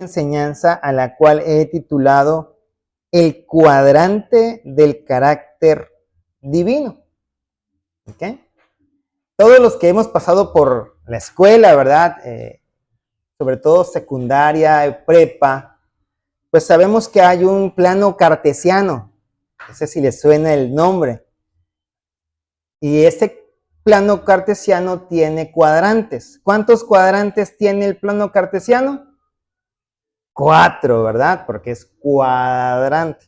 Enseñanza a la cual he titulado El cuadrante del carácter divino. ¿Okay? Todos los que hemos pasado por la escuela, ¿verdad? Sobre todo secundaria, prepa, pues sabemos que hay un plano cartesiano. No sé si les suena el nombre. Y ese plano cartesiano tiene cuadrantes. ¿Cuántos cuadrantes tiene el plano cartesiano? 4, ¿verdad? Porque es cuadrante.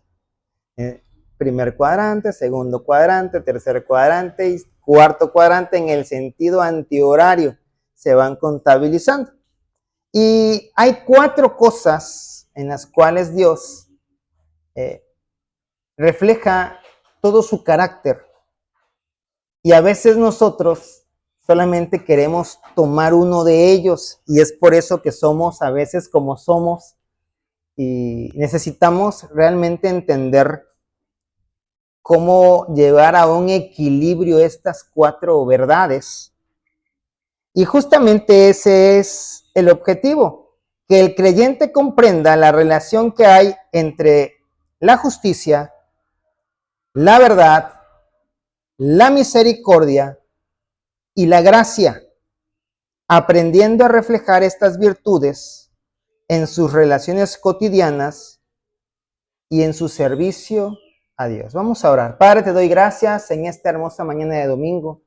Primer cuadrante, segundo cuadrante, tercer cuadrante y cuarto cuadrante en el sentido antihorario. Se van contabilizando. Y hay 4 cosas en las cuales Dios refleja todo su carácter. Y a veces nosotros solamente queremos tomar uno de ellos y es por eso que somos a veces como somos y necesitamos realmente entender cómo llevar a un equilibrio estas 4 verdades. Y justamente ese es el objetivo, que el creyente comprenda la relación que hay entre la justicia, la verdad, la misericordia y la gracia, aprendiendo a reflejar estas virtudes en sus relaciones cotidianas y en su servicio a Dios. Vamos a orar. Padre, te doy gracias en esta hermosa mañana de domingo,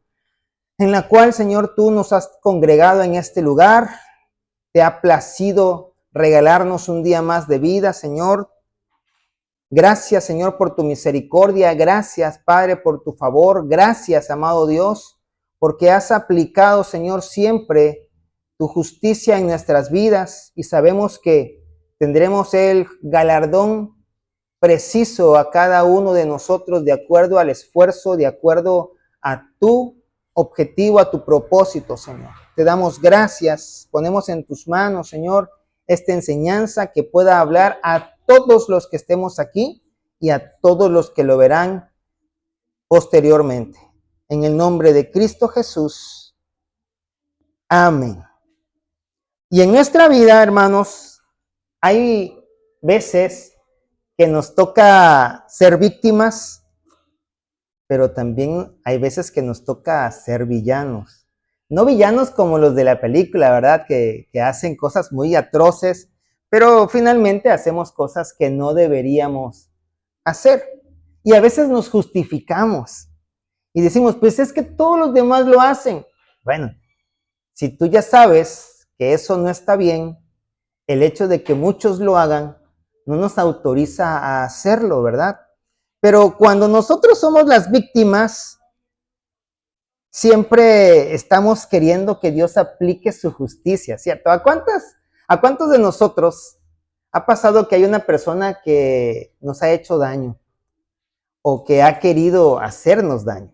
en la cual, Señor, tú nos has congregado en este lugar. Te ha placido regalarnos un día más de vida, Señor. Gracias, Señor, por tu misericordia. Gracias, Padre, por tu favor. Gracias, amado Dios, porque has aplicado, Señor, siempre tu justicia en nuestras vidas y sabemos que tendremos el galardón preciso a cada uno de nosotros de acuerdo al esfuerzo, de acuerdo a tu objetivo, a tu propósito, Señor. Te damos gracias, ponemos en tus manos, Señor, esta enseñanza que pueda hablar a todos los que estemos aquí y a todos los que lo verán posteriormente. En el nombre de Cristo Jesús. Amén. Y en nuestra vida, hermanos, hay veces que nos toca ser víctimas, pero también hay veces que nos toca ser villanos. No villanos como los de la película, ¿verdad? Que hacen cosas muy atroces, pero finalmente hacemos cosas que no deberíamos hacer. Y a veces nos justificamos y decimos, pues es que todos los demás lo hacen. Bueno, si tú ya sabes que eso no está bien, el hecho de que muchos lo hagan no nos autoriza a hacerlo, ¿verdad? Pero cuando nosotros somos las víctimas, siempre estamos queriendo que Dios aplique su justicia, ¿cierto? ¿A cuántos de nosotros ha pasado que hay una persona que nos ha hecho daño o que ha querido hacernos daño,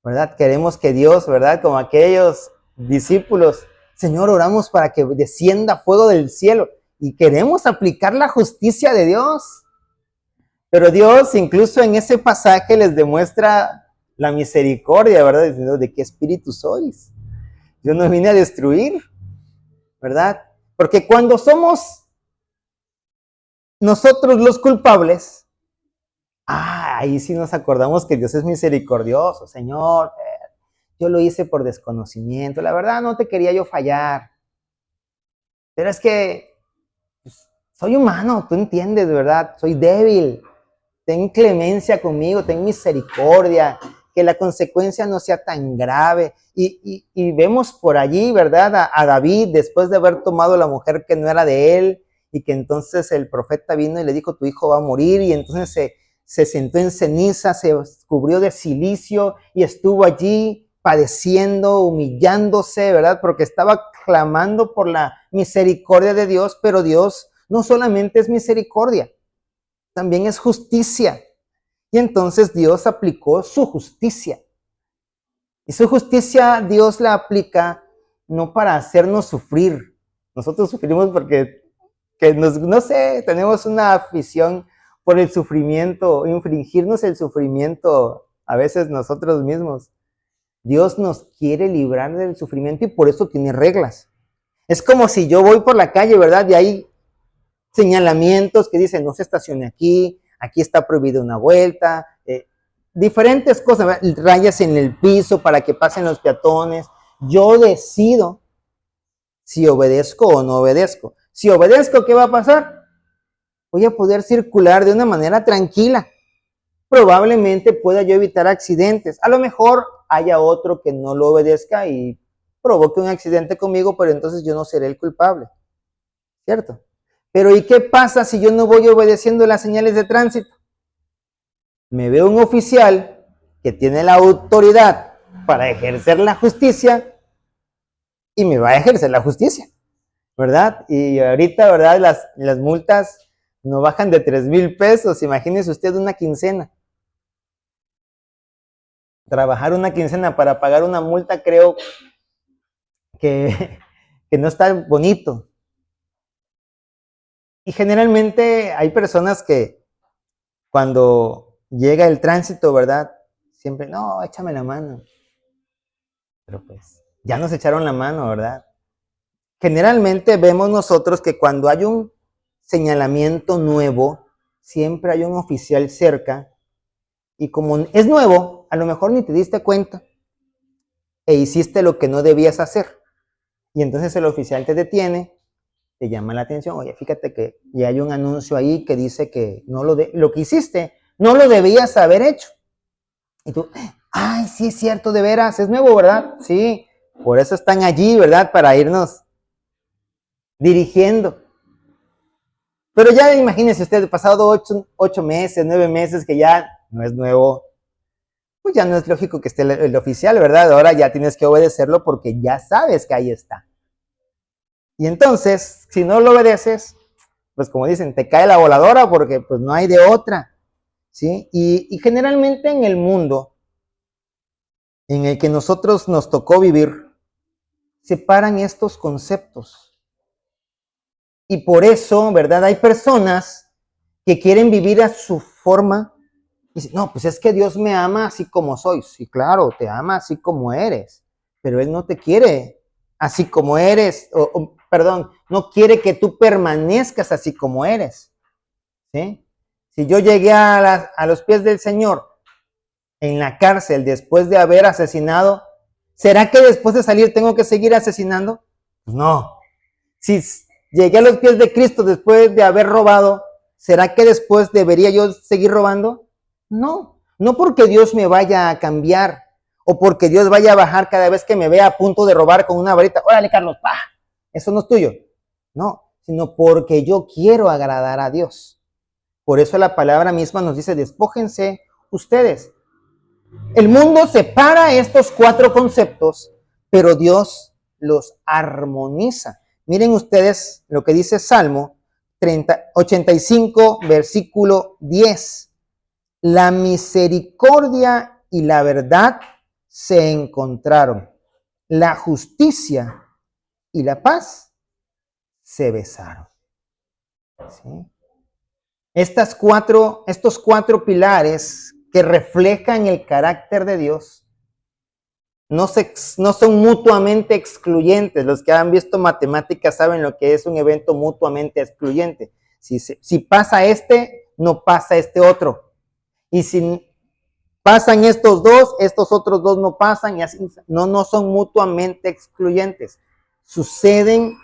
¿verdad? Queremos que Dios, ¿verdad? Como aquellos discípulos, Señor, oramos para que descienda fuego del cielo y queremos aplicar la justicia de Dios. Pero Dios incluso en ese pasaje les demuestra la misericordia, ¿verdad? Diciendo, ¿de qué espíritu sois? Yo no vine a destruir, ¿verdad? Porque cuando somos nosotros los culpables, ahí sí nos acordamos que Dios es misericordioso. Señor, yo lo hice por desconocimiento, la verdad no te quería yo fallar, pero es que pues, soy humano, tú entiendes, ¿verdad? Soy débil. Ten clemencia conmigo, ten misericordia, que la consecuencia no sea tan grave. Y vemos por allí, ¿verdad? A David, después de haber tomado la mujer que no era de él, y que entonces el profeta vino y le dijo, tu hijo va a morir, y entonces se sentó en ceniza, se cubrió de cilicio, y estuvo allí padeciendo, humillándose, ¿verdad? Porque estaba clamando por la misericordia de Dios, pero Dios no solamente es misericordia, también es justicia. Y entonces Dios aplicó su justicia. Y su justicia Dios la aplica no para hacernos sufrir. Nosotros sufrimos porque, no sé, tenemos una afición por el sufrimiento, infringirnos el sufrimiento a veces nosotros mismos. Dios nos quiere librar del sufrimiento y por eso tiene reglas. Es como si yo voy por la calle, ¿verdad? Y ahí señalamientos que dicen no se estacione aquí, aquí está prohibida una vuelta, diferentes cosas, rayas en el piso para que pasen los peatones. Yo decido si obedezco o no obedezco. Si obedezco, ¿qué va a pasar? Voy a poder circular de una manera tranquila. Probablemente pueda yo evitar accidentes. A lo mejor haya otro que no lo obedezca y provoque un accidente conmigo, pero entonces yo no seré el culpable, ¿cierto? Pero ¿y qué pasa si yo no voy obedeciendo las señales de tránsito? Me veo un oficial que tiene la autoridad para ejercer la justicia y me va a ejercer la justicia, ¿verdad? Y ahorita, ¿verdad? Las multas no bajan de 3,000 pesos. Imagínese usted una quincena. Trabajar una quincena para pagar una multa, creo que, que no está bonito. Y generalmente hay personas que cuando llega el tránsito, ¿verdad? Siempre, no, échame la mano. Pero pues, ya nos echaron la mano, ¿verdad? Generalmente vemos nosotros que cuando hay un señalamiento nuevo, siempre hay un oficial cerca y como es nuevo, a lo mejor ni te diste cuenta e hiciste lo que no debías hacer. Y entonces el oficial te detiene, te llama la atención, oye, fíjate que ya hay un anuncio ahí que dice que lo que hiciste no lo debías haber hecho. Y tú, ay, sí es cierto, de veras, es nuevo, ¿verdad? Sí, por eso están allí, ¿verdad? Para irnos dirigiendo. Pero ya imagínese usted, pasado 8 meses, 9 meses, que ya no es nuevo, pues ya no es lógico que esté el oficial, ¿verdad? Ahora ya tienes que obedecerlo porque ya sabes que ahí está. Y entonces, si no lo obedeces, pues como dicen, te cae la voladora porque pues no hay de otra, ¿sí? Y generalmente en el mundo en el que nosotros nos tocó vivir, separan estos conceptos. Y por eso, ¿verdad? Hay personas que quieren vivir a su forma. Y dicen, no, pues es que Dios me ama así como soy. Sí, claro, te ama así como eres. Pero Él no te quiere así como eres. Perdón, no quiere que tú permanezcas así como eres. ¿Sí? Si yo llegué a los pies del Señor en la cárcel después de haber asesinado, ¿será que después de salir tengo que seguir asesinando? Pues no. Si llegué a los pies de Cristo después de haber robado, ¿será que después debería yo seguir robando? No, no porque Dios me vaya a cambiar o porque Dios vaya a bajar cada vez que me vea a punto de robar con una varita. Órale, Carlos, ¡pah! Eso no es tuyo. No, sino porque yo quiero agradar a Dios. Por eso la palabra misma nos dice, despójense ustedes. El mundo separa estos 4 conceptos, pero Dios los armoniza. Miren ustedes lo que dice Salmo 85, versículo 10. La misericordia y la verdad se encontraron. La justicia y la paz se besaron. ¿Sí? Estos 4 pilares que reflejan el carácter de Dios no son mutuamente excluyentes. Los que han visto matemáticas saben lo que es un evento mutuamente excluyente. Si pasa no pasa este otro. Y si pasan estos dos, estos otros dos no pasan, y así no son mutuamente excluyentes. Suceden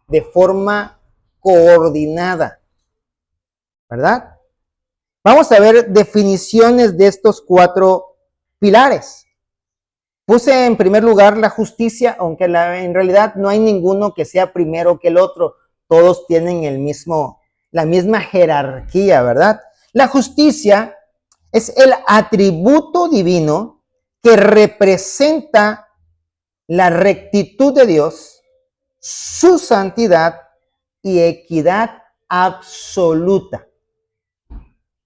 de forma coordinada, ¿verdad? Vamos a ver definiciones de estos 4 pilares. Puse en primer lugar la justicia, aunque en realidad no hay ninguno que sea primero que el otro. Todos tienen la misma jerarquía, ¿verdad? La justicia es el atributo divino que representa la rectitud de Dios, su santidad y equidad absoluta.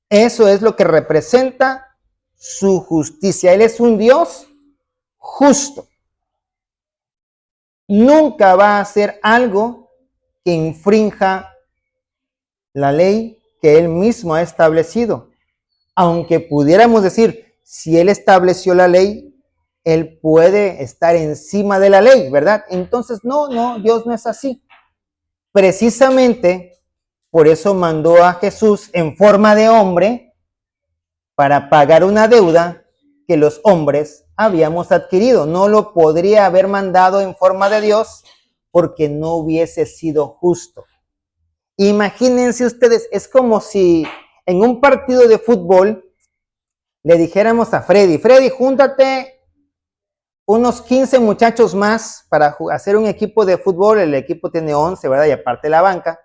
Eso es lo que representa su justicia. Él es un Dios justo. Nunca va a hacer algo que infrinja la ley que Él mismo ha establecido. Aunque pudiéramos decir, si Él estableció la ley, Él puede estar encima de la ley, ¿verdad? Entonces, no, Dios no es así. Precisamente Por eso mandó a Jesús en forma de hombre para pagar una deuda que los hombres habíamos adquirido. No lo podría haber mandado en forma de Dios porque no hubiese sido justo. Imagínense ustedes, es como si en un partido de fútbol le dijéramos a Freddy, Freddy, júntate unos 15 muchachos más para hacer un equipo de fútbol. El equipo tiene 11, ¿verdad? Y aparte la banca.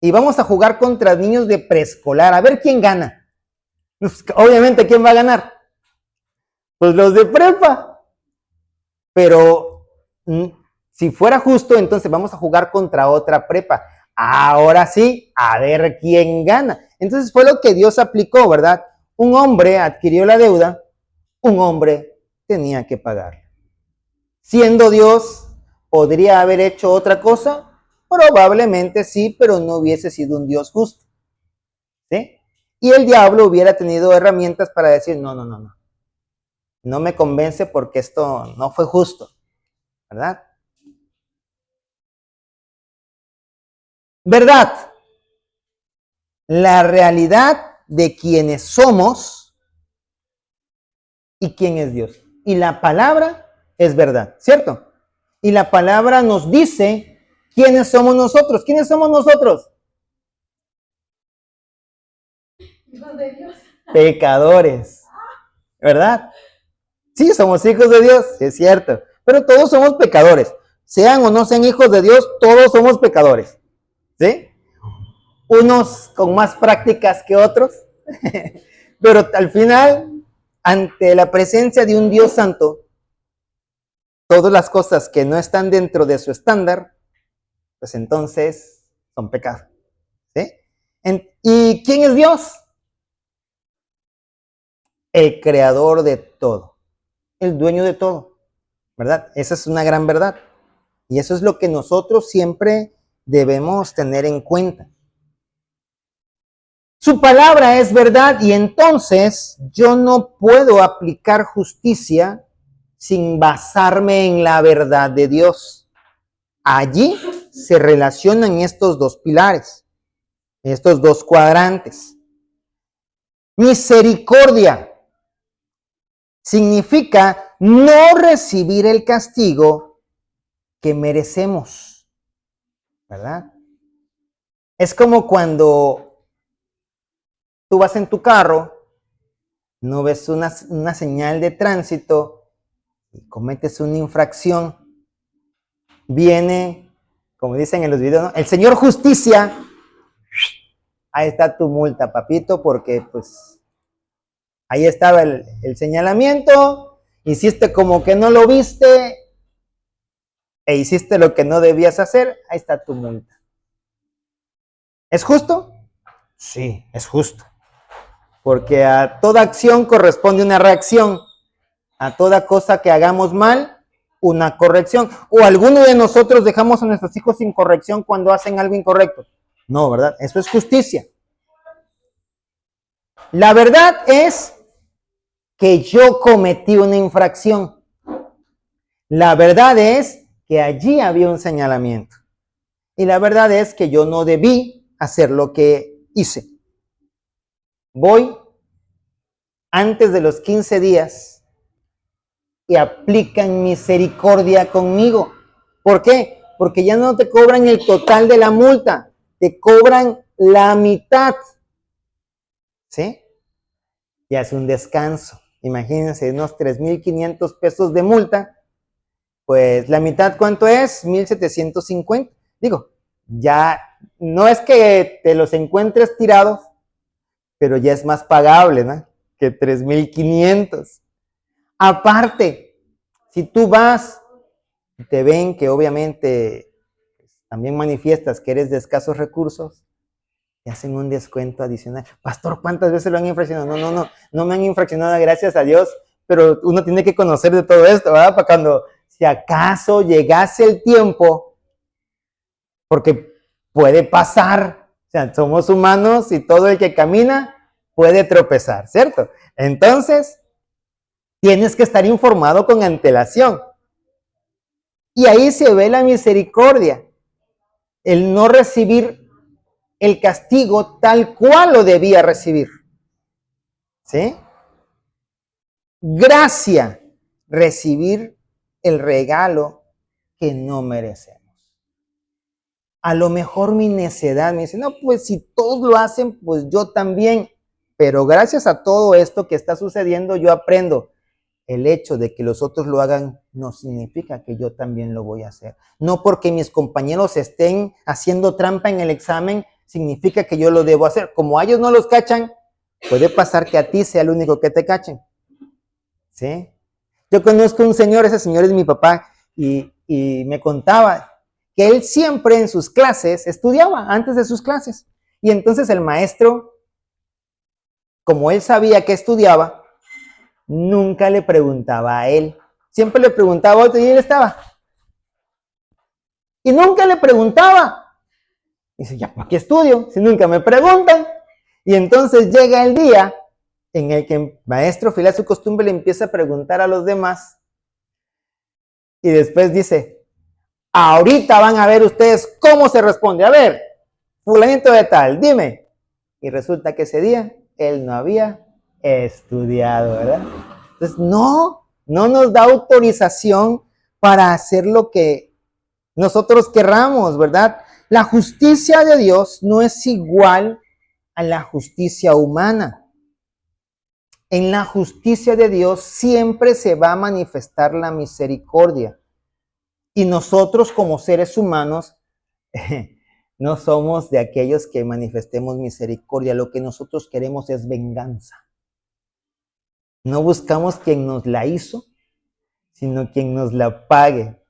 Y vamos a jugar contra niños de preescolar. A ver quién gana. Pues, obviamente, ¿quién va a ganar? Pues los de prepa. Pero si fuera justo, entonces vamos a jugar contra otra prepa. Ahora sí, a ver quién gana. Entonces fue lo que Dios aplicó, ¿verdad? Un hombre adquirió la deuda, un hombre tenía que pagar. Siendo Dios, ¿podría haber hecho otra cosa? Probablemente sí, pero no hubiese sido un Dios justo. ¿Sí? Y el diablo hubiera tenido herramientas para decir, no, no, no, no. No me convence porque esto no fue justo, ¿verdad? ¿Verdad? La realidad de quienes somos y quién es Dios. Y la palabra es verdad, ¿cierto? Y la palabra nos dice quiénes somos nosotros. ¿Quiénes somos nosotros? Hijos de Dios. Pecadores, ¿verdad? Sí, somos hijos de Dios, es cierto. Pero todos somos pecadores. Sean o no sean hijos de Dios, todos somos pecadores. ¿Sí? Unos con más prácticas que otros. Pero al final, ante la presencia de un Dios santo, todas las cosas que no están dentro de su estándar, pues entonces son pecados. ¿Sí? ¿Y quién es Dios? El creador de todo, el dueño de todo, ¿verdad? Esa es una gran verdad. Y eso es lo que nosotros siempre debemos tener en cuenta. Su palabra es verdad y entonces yo no puedo aplicar justicia sin basarme en la verdad de Dios. Allí se relacionan estos dos pilares, estos dos cuadrantes. Misericordia significa no recibir el castigo que merecemos, ¿verdad? Es como cuando tú vas en tu carro, no ves una señal de tránsito y cometes una infracción. Viene, como dicen en los videos, ¿no? El señor justicia, ahí está tu multa, papito, porque pues ahí estaba el señalamiento, hiciste como que no lo viste e hiciste lo que no debías hacer, ahí está tu multa. ¿Es justo? Sí, es justo. Porque a toda acción corresponde una reacción. A toda cosa que hagamos mal, una corrección. ¿O alguno de nosotros dejamos a nuestros hijos sin corrección cuando hacen algo incorrecto? No, ¿verdad? Eso es justicia. La verdad es que yo cometí una infracción. La verdad es que allí había un señalamiento. Y la verdad es que yo no debí hacer lo que hice. Voy antes de los 15 días y aplican misericordia conmigo. ¿Por qué? Porque ya no te cobran el total de la multa, te cobran la mitad. ¿Sí? Ya es un descanso. Imagínense, unos 3,500 pesos de multa, pues la mitad, ¿cuánto es? 1,750. Digo, ya no es que te los encuentres tirados, pero ya es más pagable, ¿no? Que 3,500. Aparte, si tú vas y te ven que obviamente también manifiestas que eres de escasos recursos, te hacen un descuento adicional. Pastor, ¿cuántas veces lo han infraccionado? No me han infraccionado, gracias a Dios, pero uno tiene que conocer de todo esto, ¿verdad? Para cuando, si acaso llegase el tiempo, porque puede pasar, o sea, somos humanos y todo el que camina puede tropezar, ¿cierto? Entonces, tienes que estar informado con antelación. Y ahí se ve la misericordia. el no recibir el castigo tal cual lo debía recibir. ¿Sí? Gracia, recibir el regalo que no merecemos. A lo mejor mi necedad me dice, no, pues si todos lo hacen, pues yo también. Pero gracias a todo esto que está sucediendo, yo aprendo. El hecho de que los otros lo hagan no significa que yo también lo voy a hacer. No porque mis compañeros estén haciendo trampa en el examen, significa que yo lo debo hacer. Como a ellos no los cachan, puede pasar que a ti sea el único que te cachen. ¿Sí? Yo conozco un señor, ese señor es mi papá, y me contaba que él siempre en sus clases estudiaba antes de sus clases. Y entonces el maestro, como él sabía que estudiaba, nunca le preguntaba a él. Siempre le preguntaba a otro y él estaba. Y nunca le preguntaba. Dice, ya, ¿para qué estudio? Si nunca me preguntan. Y entonces llega el día en el que el maestro, fiel a su costumbre, le empieza a preguntar a los demás. Y después dice, ahorita van a ver ustedes cómo se responde. A ver, fulanito de tal, dime. Y resulta que ese día él no había estudiado, ¿verdad? Entonces, no nos da autorización para hacer lo que nosotros querramos, ¿verdad? La justicia de Dios no es igual a la justicia humana. En la justicia de Dios siempre se va a manifestar la misericordia. Y nosotros como seres humanos no somos de aquellos que manifestemos misericordia. Lo que nosotros queremos es venganza. No buscamos quien nos la hizo, sino quien nos la pague.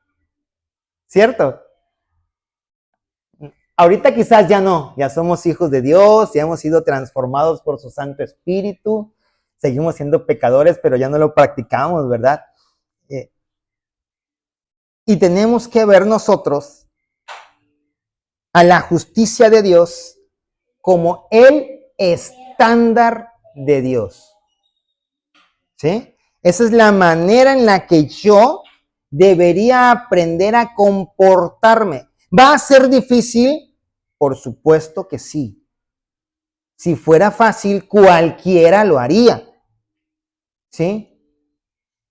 ¿Cierto? Ahorita quizás ya no, ya somos hijos de Dios, ya hemos sido transformados por su Santo Espíritu, seguimos siendo pecadores, pero ya no lo practicamos, ¿verdad? Y tenemos que ver nosotros a la justicia de Dios como el estándar de Dios. ¿Sí? Esa es la manera en la que yo debería aprender a comportarme. ¿Va a ser difícil? Por supuesto que sí. Si fuera fácil, cualquiera lo haría. ¿Sí?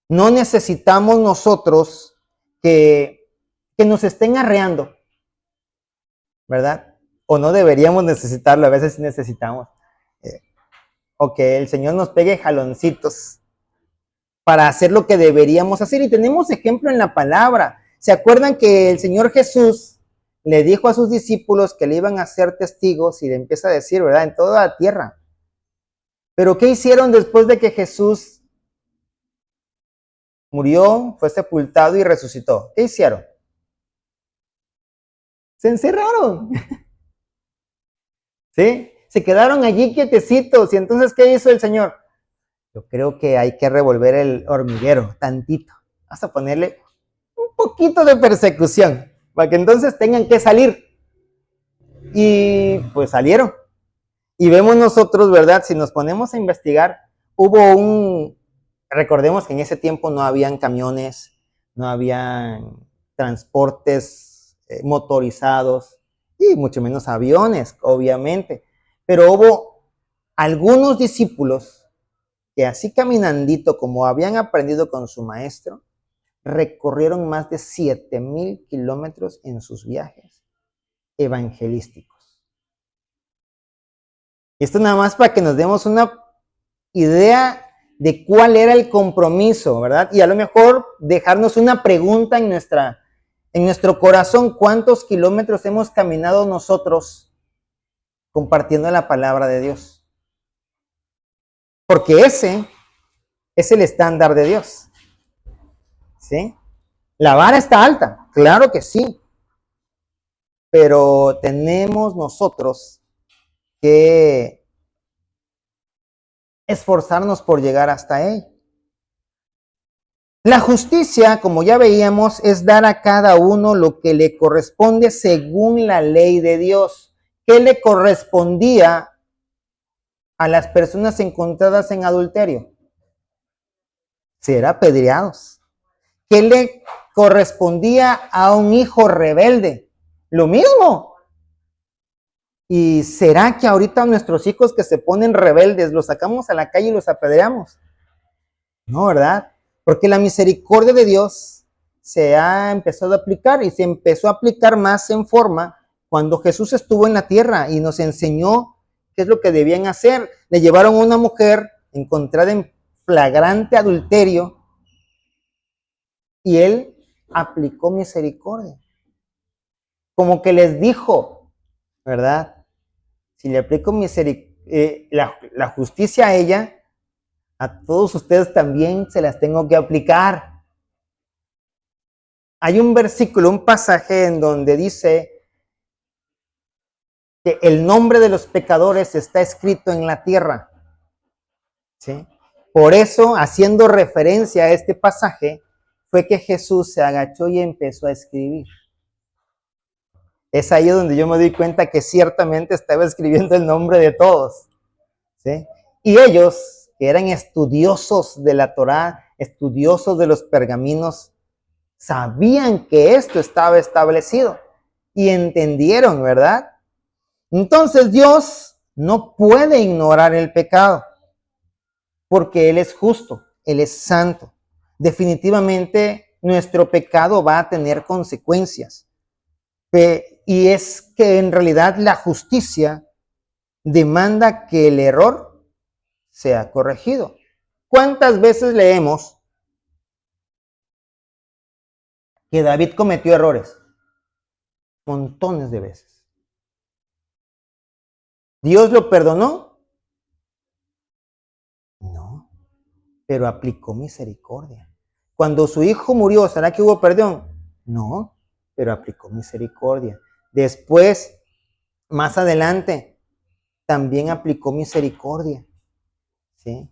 No necesitamos nosotros que nos estén arreando, ¿verdad? O no deberíamos necesitarlo, a veces sí necesitamos. O que el Señor nos pegue jaloncitos para hacer lo que deberíamos hacer. Y tenemos ejemplo en la palabra. ¿Se acuerdan que el Señor Jesús le dijo a sus discípulos que le iban a ser testigos y le empieza a decir, ¿verdad? En toda la tierra. Pero ¿qué hicieron después de que Jesús murió, fue sepultado y resucitó? ¿Qué hicieron? Se encerraron. ¿Sí? Se quedaron allí quietecitos. ¿Y entonces qué hizo el Señor? Yo creo que hay que revolver el hormiguero tantito. Vamos a ponerle un poquito de persecución para que entonces tengan que salir. Y pues salieron. Y vemos nosotros, ¿verdad? Si nos ponemos a investigar, recordemos que en ese tiempo no habían camiones, no habían transportes motorizados y mucho menos aviones, obviamente. Pero hubo algunos discípulos que así caminandito como habían aprendido con su maestro, recorrieron más de 7,000 kilómetros en sus viajes evangelísticos. Esto nada más para que nos demos una idea de cuál era el compromiso, ¿verdad? Y a lo mejor dejarnos una pregunta en nuestro corazón: ¿cuántos kilómetros hemos caminado nosotros compartiendo la palabra de Dios? Porque ese es el estándar de Dios. ¿Sí? La vara está alta, claro que sí. Pero tenemos nosotros que esforzarnos por llegar hasta él. La justicia, como ya veíamos, es dar a cada uno lo que le corresponde según la ley de Dios. ¿Qué le correspondía a las personas encontradas en adulterio? Ser apedreados. ¿Qué le correspondía a un hijo rebelde? Lo mismo, ¿Y será que ahorita nuestros hijos que se ponen rebeldes los sacamos a la calle y los apedreamos? No, ¿verdad? Porque la misericordia de Dios se ha empezado a aplicar y se empezó a aplicar más en forma cuando Jesús estuvo en la tierra y nos enseñó qué es lo que debían hacer. Le llevaron a una mujer encontrada en flagrante adulterio y él aplicó misericordia. Como que les dijo, ¿verdad? Si le aplico la justicia a ella, a todos ustedes también se las tengo que aplicar. Hay un versículo, un pasaje en donde dice que el nombre de los pecadores está escrito en la tierra. ¿Sí? Por eso, haciendo referencia a este pasaje, fue que Jesús se agachó y empezó a escribir. Es ahí donde yo me doy cuenta que ciertamente estaba escribiendo el nombre de todos. ¿Sí? Y ellos, que eran estudiosos de la Torá, estudiosos de los pergaminos, sabían que esto estaba establecido y entendieron, ¿verdad? Entonces Dios no puede ignorar el pecado porque Él es justo, Él es santo. Definitivamente nuestro pecado va a tener consecuencias. Y es que en realidad la justicia demanda que el error sea corregido. ¿Cuántas veces leemos que David cometió errores? Montones de veces. ¿Dios lo perdonó? No, pero aplicó misericordia. Cuando su hijo murió, ¿será que hubo perdón? No, pero aplicó misericordia. Después, más adelante, también aplicó misericordia. ¿Sí?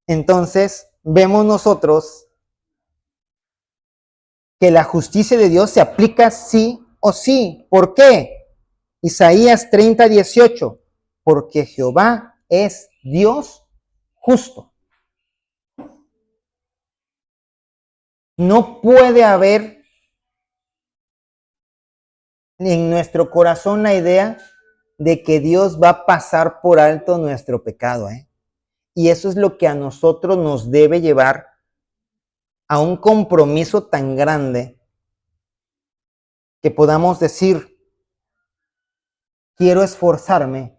Entonces, vemos nosotros que la justicia de Dios se aplica sí o sí. ¿Por qué? Isaías 30:18. Porque Jehová es Dios justo. No puede haber en nuestro corazón la idea de que Dios va a pasar por alto nuestro pecado, ¿eh? Y eso es lo que a nosotros nos debe llevar a un compromiso tan grande que podamos decir, quiero esforzarme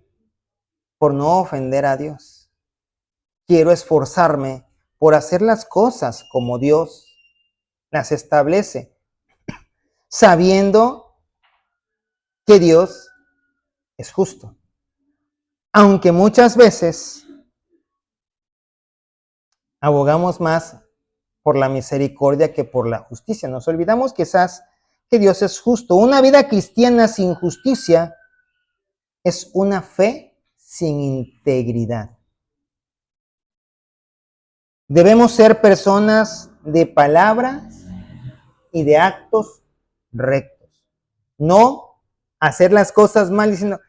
por no ofender a Dios. Quiero esforzarme por hacer las cosas como Dios las establece, sabiendo que Dios es justo. Aunque muchas veces abogamos más por la misericordia que por la justicia. Nos olvidamos quizás que Dios es justo. Una vida cristiana sin justicia es una fe sin integridad. Debemos ser personas de palabras y de actos rectos. No hacer las cosas mal diciendo,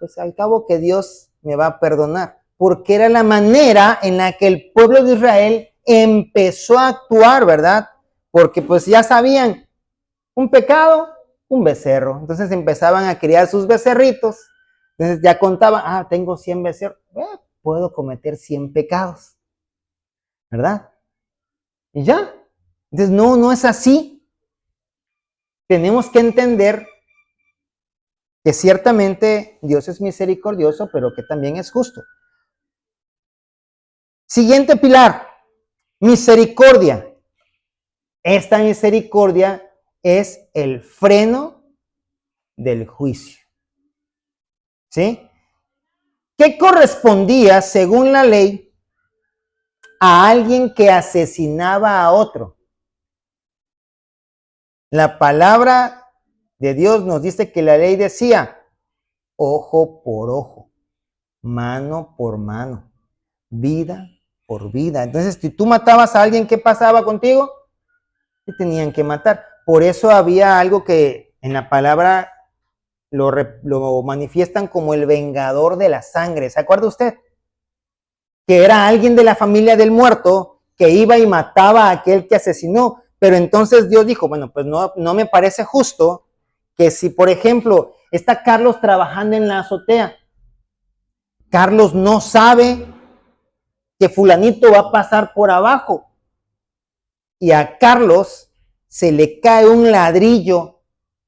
pues al cabo que Dios me va a perdonar. Porque era la manera en la que el pueblo de Israel empezó a actuar, ¿verdad? Porque pues ya sabían, un pecado, un becerro. Entonces empezaban a criar sus becerritos. Entonces ya contaban, tengo 100 becerros, puedo cometer 100 pecados, ¿verdad? Y ya. Entonces no es así. Tenemos que entender que ciertamente Dios es misericordioso, pero que también es justo. Siguiente pilar, misericordia. Esta misericordia es el freno del juicio. ¿Sí? ¿Qué correspondía, según la ley, a alguien que asesinaba a otro? La palabra de Dios nos dice que la ley decía, ojo por ojo, mano por mano, vida por vida. Entonces, si tú matabas a alguien, ¿qué pasaba contigo? Te tenían que matar. Por eso había algo que en la palabra lo manifiestan como el vengador de la sangre. ¿Se acuerda usted? Que era alguien de la familia del muerto que iba y mataba a aquel que asesinó. Pero entonces Dios dijo, bueno, pues no me parece justo que si, por ejemplo, está Carlos trabajando en la azotea, Carlos no sabe que fulanito va a pasar por abajo y a Carlos se le cae un ladrillo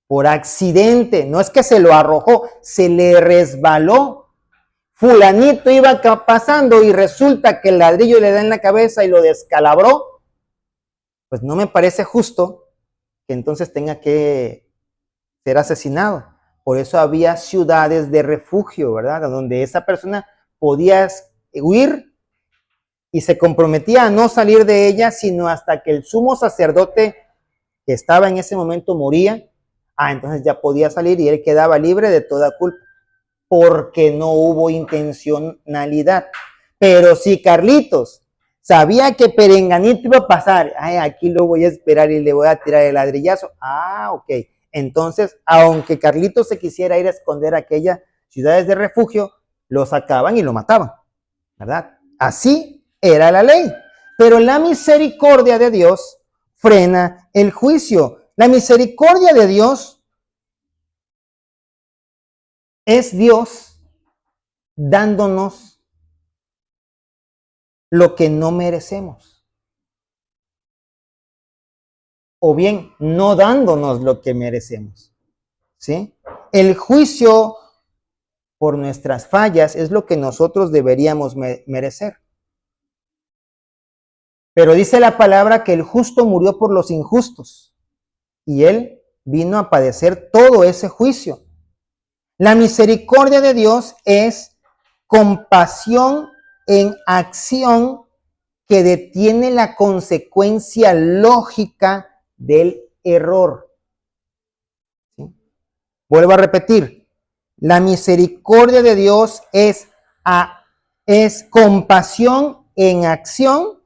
por accidente, no es que se lo arrojó, se le resbaló. Fulanito iba pasando y resulta que el ladrillo le da en la cabeza y lo descalabró. Pues no me parece justo que entonces tenga que ser asesinado. Por eso había ciudades de refugio, ¿verdad? Donde esa persona podía huir y se comprometía a no salir de ella, sino hasta que el sumo sacerdote que estaba en ese momento moría. Entonces ya podía salir y él quedaba libre de toda culpa, porque no hubo intencionalidad. Pero si Carlitos sabía que Perenganito iba a pasar, aquí lo voy a esperar y le voy a tirar el ladrillazo. Ok. Entonces, aunque Carlitos se quisiera ir a esconder a aquellas ciudades de refugio, lo sacaban y lo mataban, ¿verdad? Así era la ley. Pero la misericordia de Dios frena el juicio. La misericordia de Dios es Dios dándonos lo que no merecemos. O bien, no dándonos lo que merecemos. ¿Sí? El juicio por nuestras fallas es lo que nosotros deberíamos merecer. Pero dice la palabra que el justo murió por los injustos y él vino a padecer todo ese juicio. La misericordia de Dios es compasión en acción que detiene la consecuencia lógica del error. ¿Sí? Vuelvo a repetir, la misericordia de Dios es compasión en acción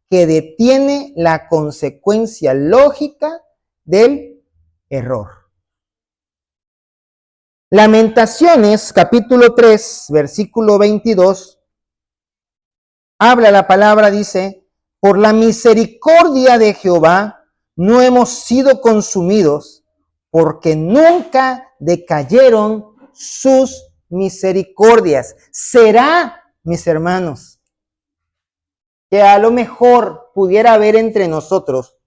que detiene la consecuencia lógica del error. Lamentaciones, capítulo 3, versículo 22, habla la palabra, dice, por la misericordia de Jehová no hemos sido consumidos, porque nunca decayeron sus misericordias. ¿Será, mis hermanos, que a lo mejor pudiera haber entre nosotros,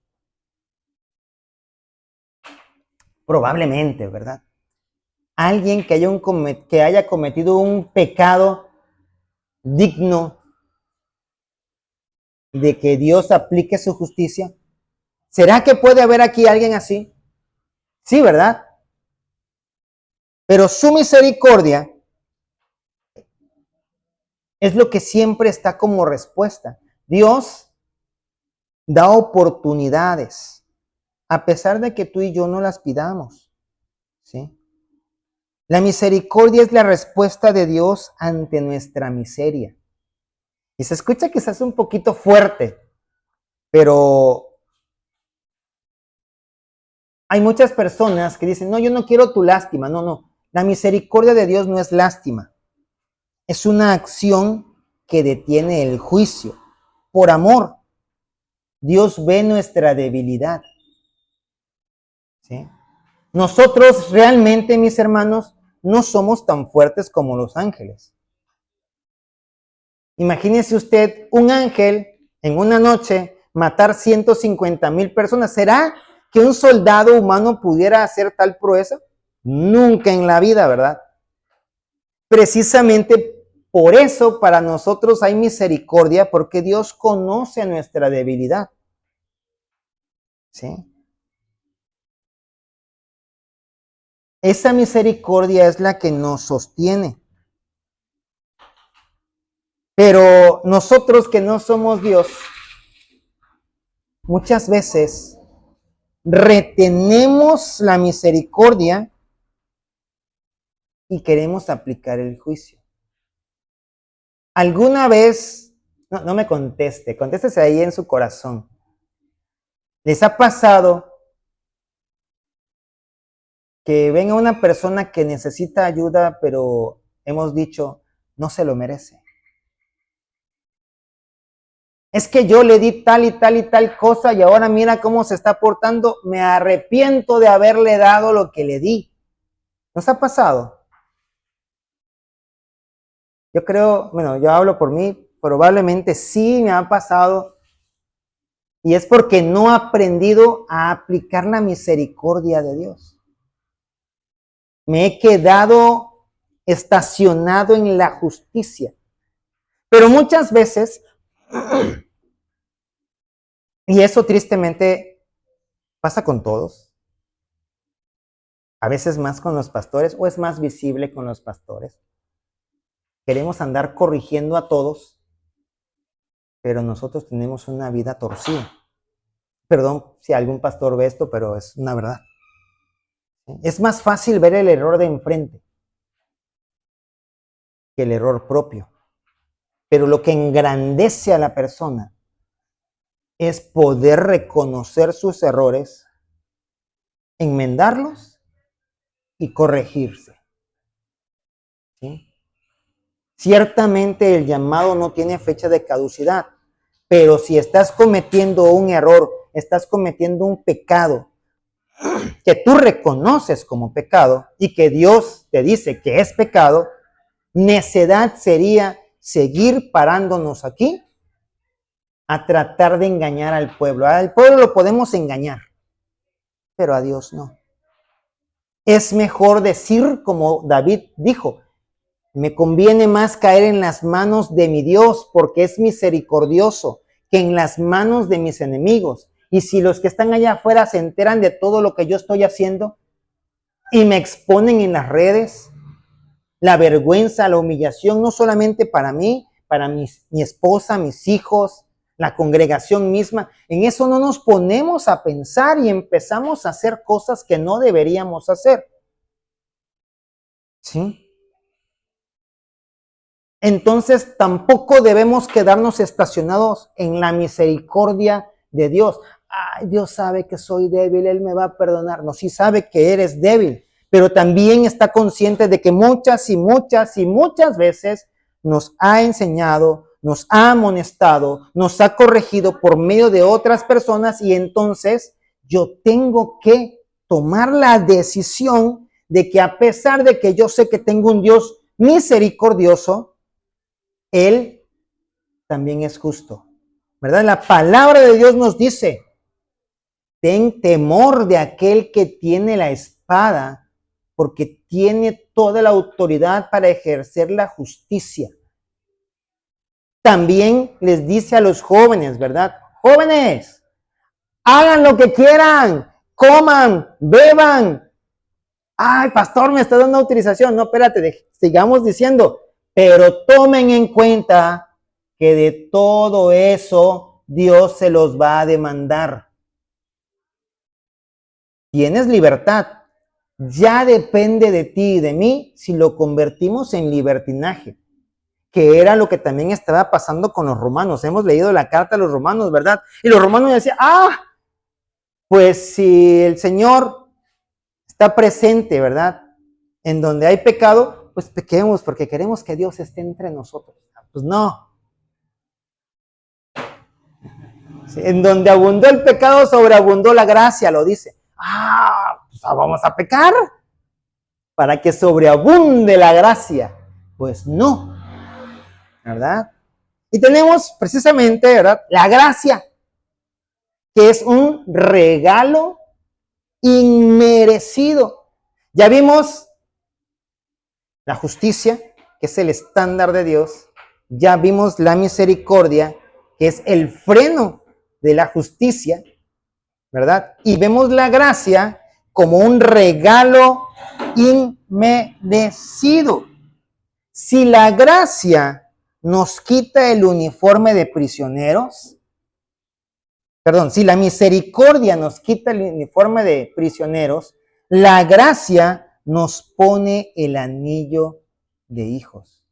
probablemente, ¿verdad?, alguien que haya cometido un pecado digno de que Dios aplique su justicia? ¿Será que puede haber aquí alguien así? Sí, ¿verdad? Pero su misericordia es lo que siempre está como respuesta. Dios da oportunidades, a pesar de que tú y yo no las pidamos. ¿Sí? La misericordia es la respuesta de Dios ante nuestra miseria. Y se escucha quizás un poquito fuerte, pero hay muchas personas que dicen, no, yo no quiero tu lástima. No. La misericordia de Dios no es lástima. Es una acción que detiene el juicio. Por amor. Dios ve nuestra debilidad. ¿Sí? Nosotros realmente, mis hermanos, no somos tan fuertes como los ángeles. Imagínese usted un ángel en una noche matar 150,000 personas. ¿Será que un soldado humano pudiera hacer tal proeza? Nunca en la vida, ¿verdad? Precisamente por eso para nosotros hay misericordia, porque Dios conoce nuestra debilidad. ¿Sí? Esa misericordia es la que nos sostiene. Pero nosotros que no somos Dios, muchas veces retenemos la misericordia y queremos aplicar el juicio. ¿Alguna vez, no me conteste, contéstese ahí en su corazón, les ha pasado que venga una persona que necesita ayuda, pero hemos dicho, no se lo merece? Es que yo le di tal y tal y tal cosa y ahora mira cómo se está portando, me arrepiento de haberle dado lo que le di. ¿Nos ha pasado? Yo creo, bueno, yo hablo por mí, probablemente sí me ha pasado, y es porque no he aprendido a aplicar la misericordia de Dios. Me he quedado estacionado en la justicia. Pero muchas veces, y eso tristemente pasa con todos, a veces más con los pastores, o es más visible con los pastores. Queremos andar corrigiendo a todos, pero nosotros tenemos una vida torcida. Perdón si algún pastor ve esto, pero es una verdad. Es más fácil ver el error de enfrente que el error propio. Pero lo que engrandece a la persona es poder reconocer sus errores, enmendarlos y corregirse. ¿Sí? Ciertamente el llamado no tiene fecha de caducidad, pero si estás cometiendo un error, estás cometiendo un pecado que tú reconoces como pecado y que Dios te dice que es pecado, necedad sería seguir parándonos aquí a tratar de engañar al pueblo. Al pueblo lo podemos engañar, pero a Dios no. Es mejor decir como David dijo, me conviene más caer en las manos de mi Dios porque es misericordioso que en las manos de mis enemigos. Y si los que están allá afuera se enteran de todo lo que yo estoy haciendo y me exponen en las redes, la vergüenza, la humillación, no solamente para mí, para mi esposa, mis hijos, la congregación misma, en eso no nos ponemos a pensar y empezamos a hacer cosas que no deberíamos hacer. ¿Sí? Entonces tampoco debemos quedarnos estacionados en la misericordia de Dios. Ay, Dios sabe que soy débil, Él me va a perdonar. No, sí sabe que eres débil, pero también está consciente de que muchas y muchas y muchas veces nos ha enseñado, nos ha amonestado, nos ha corregido por medio de otras personas, y entonces yo tengo que tomar la decisión de que, a pesar de que yo sé que tengo un Dios misericordioso, Él también es justo, ¿verdad? La palabra de Dios nos dice, ten temor de aquel que tiene la espada, porque tiene toda la autoridad para ejercer la justicia. También les dice a los jóvenes, ¿verdad? Jóvenes, hagan lo que quieran, coman, beban. Ay, pastor, me está dando autorización. No, espérate, sigamos diciendo, pero tomen en cuenta que de todo eso Dios se los va a demandar. Tienes libertad. Ya depende de ti y de mí si lo convertimos en libertinaje, que era lo que también estaba pasando con los romanos. Hemos leído la carta a los romanos, ¿verdad? Y los romanos decían, pues si el Señor está presente, ¿verdad? En donde hay pecado, pues pequemos porque queremos que Dios esté entre nosotros. Pues no. Sí, en donde abundó el pecado, sobreabundó la gracia, lo dice. Pues vamos a pecar para que sobreabunde la gracia. Pues no, ¿verdad? Y tenemos precisamente, ¿verdad?, la gracia, que es un regalo inmerecido. Ya vimos la justicia, que es el estándar de Dios. Ya vimos la misericordia, que es el freno de la justicia, ¿verdad? Y vemos la gracia como un regalo inmerecido. Si la gracia nos quita el uniforme de prisioneros, si la misericordia nos quita el uniforme de prisioneros, la gracia nos pone el anillo de hijos.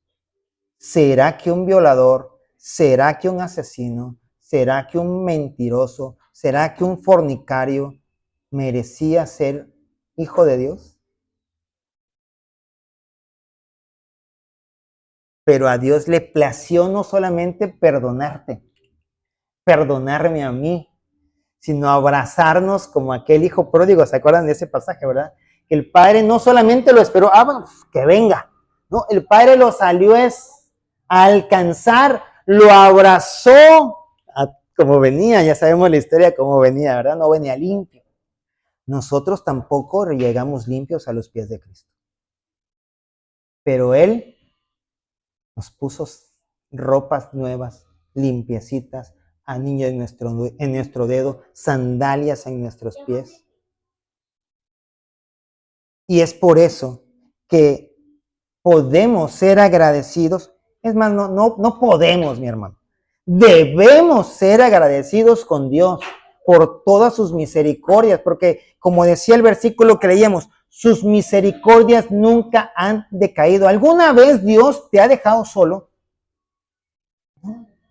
¿Será que un violador, será que un asesino, será que un mentiroso, será que un fornicario merecía ser hijo de Dios? Pero a Dios le plació no solamente perdonarme a mí, sino abrazarnos como aquel hijo pródigo. ¿Se acuerdan de ese pasaje, verdad? que el padre no solamente lo esperó, bueno, pues, que venga, no, el padre lo salió a alcanzar, lo abrazó, como venía, ya sabemos la historia cómo venía, ¿verdad? No venía limpio. Nosotros tampoco llegamos limpios a los pies de Cristo. Pero Él nos puso ropas nuevas, limpiecitas, anillo en nuestro dedo, sandalias en nuestros pies. Y es por eso que podemos ser agradecidos. Es más, no podemos, mi hermano. Debemos ser agradecidos con Dios por todas sus misericordias, porque como decía el versículo que leíamos, sus misericordias nunca han decaído. ¿Alguna vez Dios te ha dejado solo?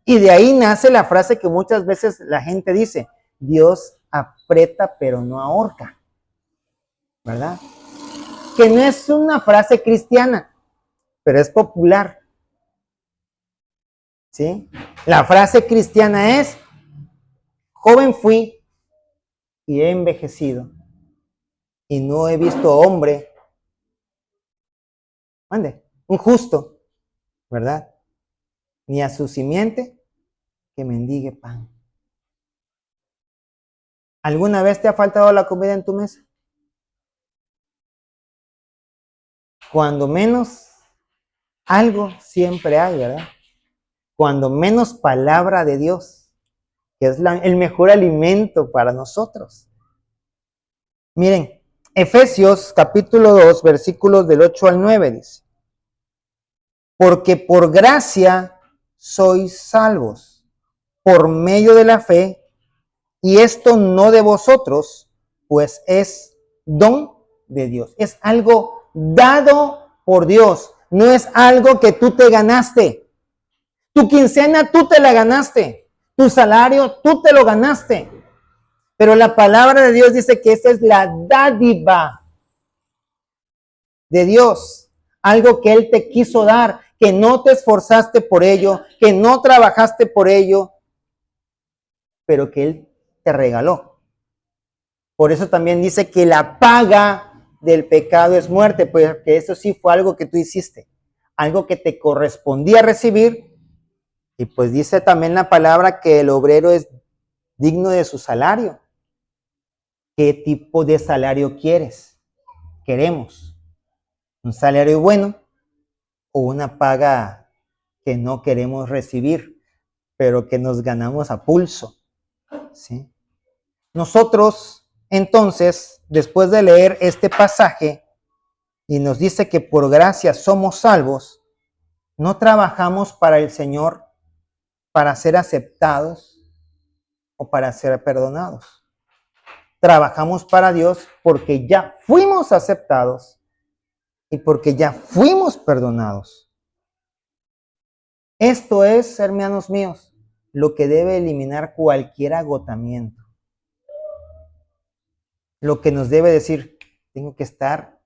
Y de ahí nace la frase que muchas veces la gente dice, Dios aprieta pero no ahorca, ¿verdad? Que no es una frase cristiana, pero es popular, ¿sí? La frase cristiana es, joven fui y he envejecido, y no he visto hombre, un justo, ¿verdad? Ni a su simiente que mendigue pan. ¿Alguna vez te ha faltado la comida en tu mesa? Cuando menos, algo siempre hay, ¿verdad? Cuando menos palabra de Dios, que es el mejor alimento para nosotros. Miren, Efesios capítulo 2, versículos del 8 al 9 dice, porque por gracia sois salvos, por medio de la fe, y esto no de vosotros, pues es don de Dios. Es algo dado por Dios, no es algo que tú te ganaste. Tu quincena tú te la ganaste, tu salario tú te lo ganaste. Pero la palabra de Dios dice que esa es la dádiva de Dios, algo que Él te quiso dar, que no te esforzaste por ello, que no trabajaste por ello, pero que Él te regaló. Por eso también dice que la paga del pecado es muerte, porque eso sí fue algo que tú hiciste, algo que te correspondía recibir. Y pues dice también la palabra que el obrero es digno de su salario. ¿Qué tipo de salario quieres? Queremos un salario bueno o una paga que no queremos recibir, pero que nos ganamos a pulso, ¿sí? Nosotros, entonces, después de leer este pasaje y nos dice que por gracia somos salvos, no trabajamos para el Señor para ser aceptados o para ser perdonados. Trabajamos para Dios porque ya fuimos aceptados y porque ya fuimos perdonados. Esto es, hermanos míos, lo que debe eliminar cualquier agotamiento. Lo que nos debe decir, tengo que estar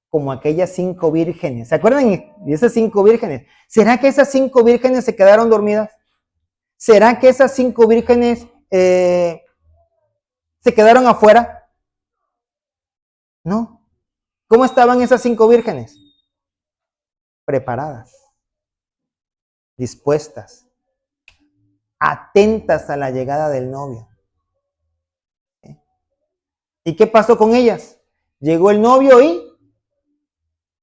como aquellas 5 vírgenes. ¿Se acuerdan de esas 5 vírgenes? ¿Será que esas 5 vírgenes se quedaron dormidas? ¿Será que esas 5 vírgenes se quedaron afuera? No. ¿Cómo estaban esas 5 vírgenes? Preparadas, dispuestas, atentas a la llegada del novio. ¿Y qué pasó con ellas? Llegó el novio y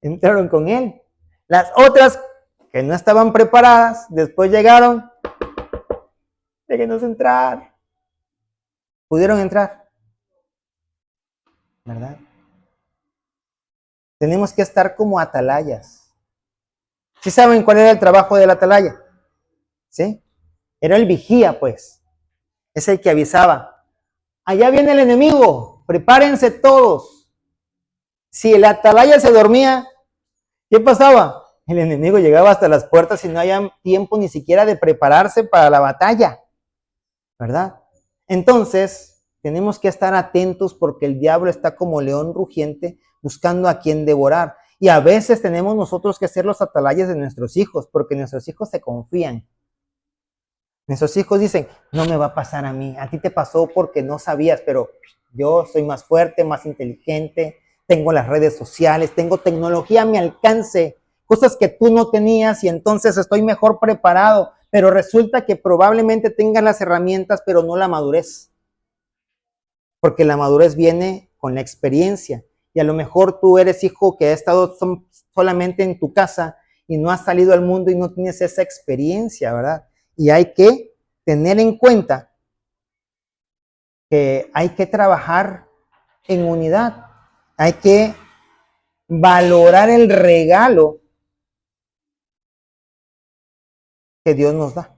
entraron con él. Las otras que no estaban preparadas, después llegaron, déjenos entrar. Pudieron entrar, ¿verdad? Tenemos que estar como atalayas. ¿Sí saben cuál era el trabajo del atalaya? ¿Sí? Era el vigía, pues. Es el que avisaba. Allá viene el enemigo, prepárense todos. Si el atalaya se dormía, ¿qué pasaba? El enemigo llegaba hasta las puertas y no había tiempo ni siquiera de prepararse para la batalla, ¿verdad? Entonces, tenemos que estar atentos porque el diablo está como león rugiente buscando a quien devorar. Y a veces tenemos nosotros que ser los atalayas de nuestros hijos, porque nuestros hijos se confían. Nuestros hijos dicen, no me va a pasar a mí, a ti te pasó porque no sabías, pero yo soy más fuerte, más inteligente, tengo las redes sociales, tengo tecnología a mi alcance, cosas que tú no tenías y entonces estoy mejor preparado, pero resulta que probablemente tengas las herramientas, pero no la madurez, porque la madurez viene con la experiencia y a lo mejor tú eres hijo que ha estado solamente en tu casa y no has salido al mundo y no tienes esa experiencia, ¿verdad? Y hay que tener en cuenta que hay que trabajar en unidad, hay que valorar el regalo que Dios nos da.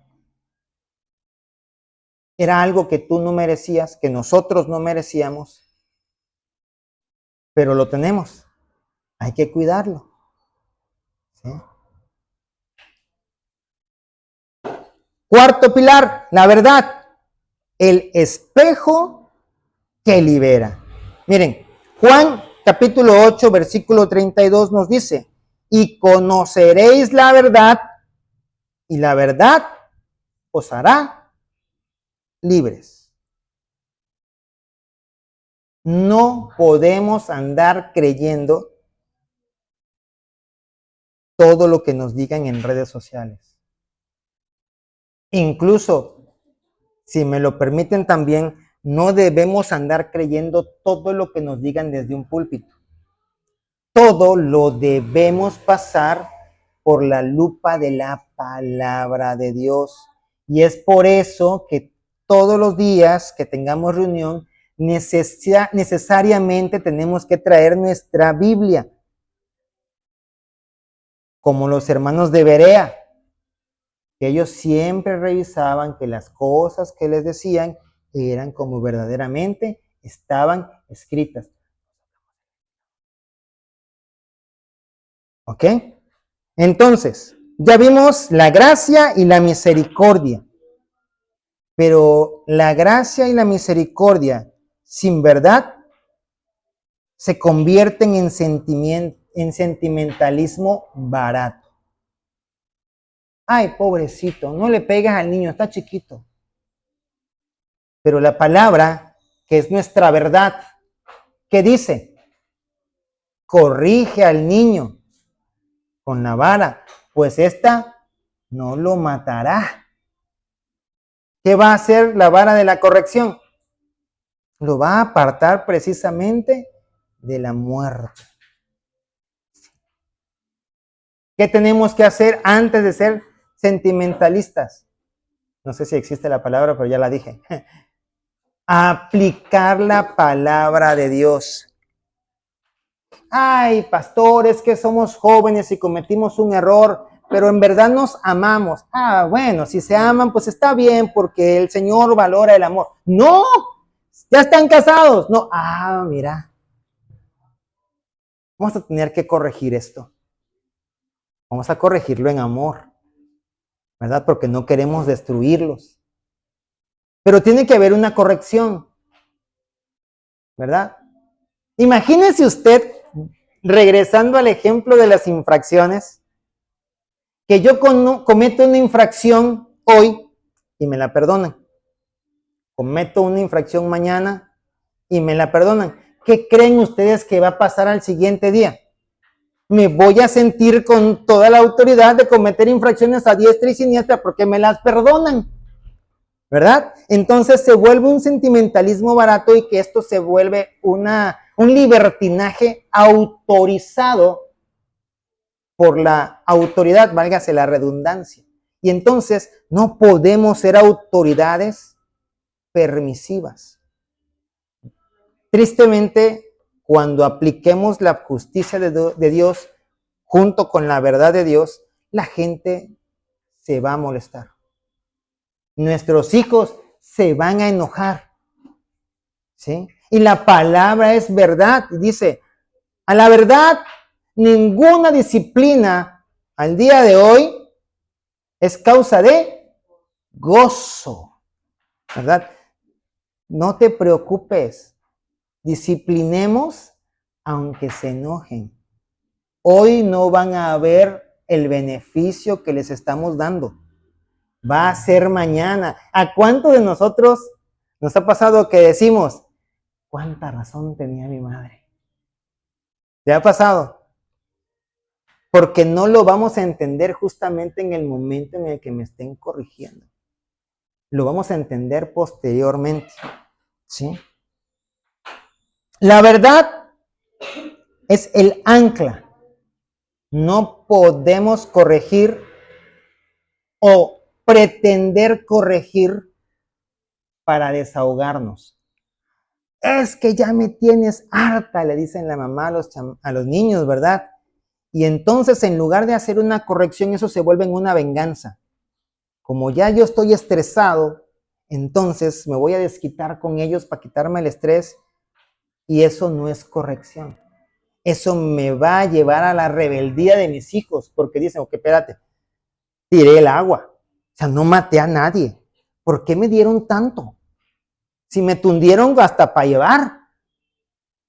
Era algo que tú no merecías, que nosotros no merecíamos, pero lo tenemos. Hay que cuidarlo. ¿Sí? Cuarto pilar, la verdad, el espejo que libera. Miren, Juan capítulo 8, versículo 32 nos dice, y conoceréis la verdad, y la verdad os hará libres. No podemos andar creyendo todo lo que nos digan en redes sociales. Incluso, si me lo permiten también, no debemos andar creyendo todo lo que nos digan desde un púlpito. Todo lo debemos pasar por la lupa de la palabra de Dios. Y es por eso que todos los días que tengamos reunión, necesariamente tenemos que traer nuestra Biblia. Como los hermanos de Berea, que ellos siempre revisaban que las cosas que les decían eran como verdaderamente estaban escritas. ¿Ok? Entonces, ya vimos la gracia y la misericordia, pero la gracia y la misericordia sin verdad se convierten en sentimentalismo barato. Ay, pobrecito, no le pegas al niño, está chiquito. Pero la palabra, que es nuestra verdad, ¿qué dice? Corrige al niño con la vara, pues esta no lo matará. ¿Qué va a hacer la vara de la corrección? Lo va a apartar precisamente de la muerte. ¿Qué tenemos que hacer antes de ser sentimentalistas? No sé si existe la palabra, pero ya la dije. Aplicar la palabra de Dios. Ay, pastores, que somos jóvenes y cometimos un error, pero en verdad nos amamos. Ah, bueno, si se aman, pues está bien, porque el Señor valora el amor. No, ya están casados. No, mira, vamos a tener que corregir esto. Vamos a corregirlo en amor, ¿verdad? Porque no queremos destruirlos. Pero tiene que haber una corrección, ¿verdad? Imagínese usted, regresando al ejemplo de las infracciones, que yo cometo una infracción hoy y me la perdonan. Cometo una infracción mañana y me la perdonan. ¿Qué creen ustedes que va a pasar al siguiente día? Me voy a sentir con toda la autoridad de cometer infracciones a diestra y siniestra porque me las perdonan, ¿verdad? Entonces se vuelve un sentimentalismo barato y que esto se vuelve un libertinaje autorizado por la autoridad, válgase la redundancia. Y entonces no podemos ser autoridades permisivas. Tristemente, cuando apliquemos la justicia de Dios junto con la verdad de Dios, la gente se va a molestar. Nuestros hijos se van a enojar. ¿Sí? Y la palabra es verdad. Dice, a la verdad, ninguna disciplina al día de hoy es causa de gozo, ¿verdad? No te preocupes, disciplinemos aunque se enojen. Hoy no van a ver el beneficio que les estamos dando. Va a ser mañana. ¿A cuántos de nosotros nos ha pasado que decimos, cuánta razón tenía mi madre? ¿Te ha pasado? Porque no lo vamos a entender justamente en el momento en el que me estén corrigiendo. Lo vamos a entender posteriormente, ¿sí? La verdad es el ancla. No podemos corregir o pretender corregir para desahogarnos. Es que ya me tienes harta, le dicen la mamá a los niños, ¿verdad? Y entonces en lugar de hacer una corrección, eso se vuelve en una venganza. Como ya yo estoy estresado, entonces me voy a desquitar con ellos para quitarme el estrés, y eso no es corrección. Eso me va a llevar a la rebeldía de mis hijos, porque dicen, ok, espérate, tiré el agua, o sea, no maté a nadie. ¿Por qué me dieron tanto? Si me tundieron hasta para llevar,